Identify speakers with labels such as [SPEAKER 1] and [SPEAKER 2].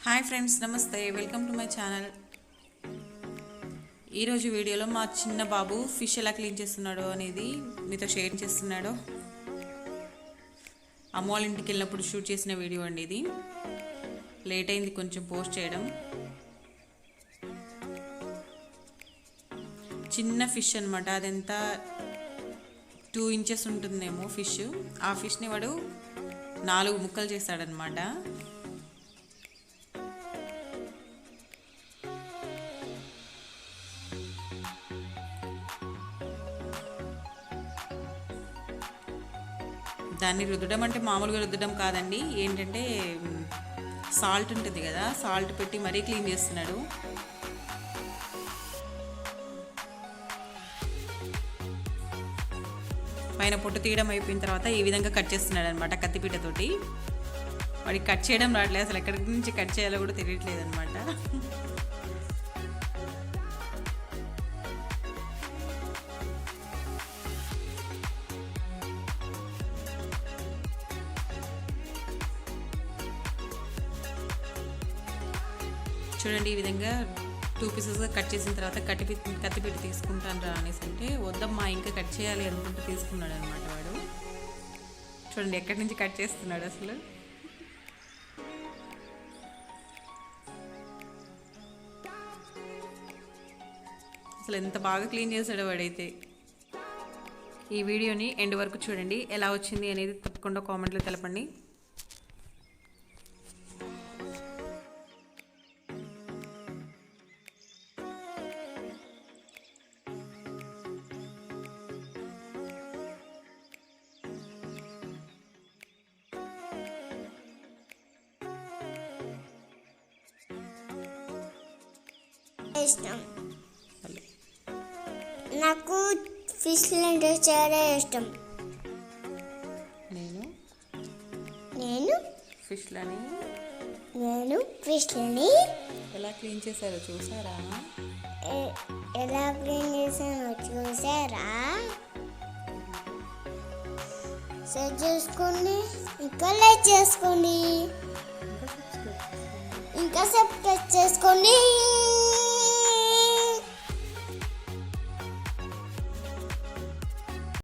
[SPEAKER 1] Hi friends, నమస్తే. Welcome to my channel. ఈరోజు వీడియోలో మా చిన్న బాబు ఫిష్ ఎలా క్లీన్ చేస్తున్నాడో అనేది మీతో షేర్ చేస్తున్నాడు. అమ్మ వాళ్ళ ఇంటికి వెళ్ళినప్పుడు షూట్ చేసిన వీడియో అండి ఇది. లేట్ అయింది కొంచెం పోస్ట్ చేయడం. చిన్న ఫిష్ అనమాట, అదెంత 2 ఇంచెస్ ఉంటుందేమో ఫిష్. ఆ ఫిష్ని వాడు 4 ముక్కలు చేస్తాడనమాట. దాన్ని రుద్దడం అంటే మామూలుగా రుద్దడం కాదండి, ఏంటంటే సాల్ట్ ఉంటుంది కదా, సాల్ట్ పెట్టి మరీ క్లీన్ చేస్తున్నాడు. పైన పొట్టు తీయడం అయిపోయిన తర్వాత ఈ విధంగా కట్ చేస్తున్నాడు అనమాట కత్తిపీటతోటి. వాడికి కట్ చేయడం రావట్లేదు, అసలు ఎక్కడి నుంచి కట్ చేయాలో కూడా తెలియట్లేదు అనమాట. చూడండి, ఈ విధంగా 2 పీసెస్గా కట్ చేసిన తర్వాత కత్తిపీట తీసుకుంటాను రా అనేసి అంటే, వద్దమ్మా ఇంకా కట్ చేయాలి అనుకుంటూ తీసుకున్నాడు అనమాట వాడు. చూడండి ఎక్కడి నుంచి కట్ చేస్తున్నాడు అసలు. అసలు ఎంత బాగా క్లీన్ చేశాడో వాడైతే. ఈ వీడియోని ఎండ్ వరకు చూడండి, ఎలా వచ్చింది అనేది తప్పకుండా కామెంట్లో తెలపండి.
[SPEAKER 2] ఇష్టం నాకు ఫిష్ అంటే చాలా ఇష్టం. నేను ఫిష్లని
[SPEAKER 1] ఎలా క్లీన్ చేశారో చూసారా?
[SPEAKER 2] ఎలా క్లీన్ చేశానో చూసారా? సెట్ చేసుకోండి, ఇంకా లైక్ చేసుకోండి, ఇంకా సబ్స్క్రైబ్ చేసుకోండి.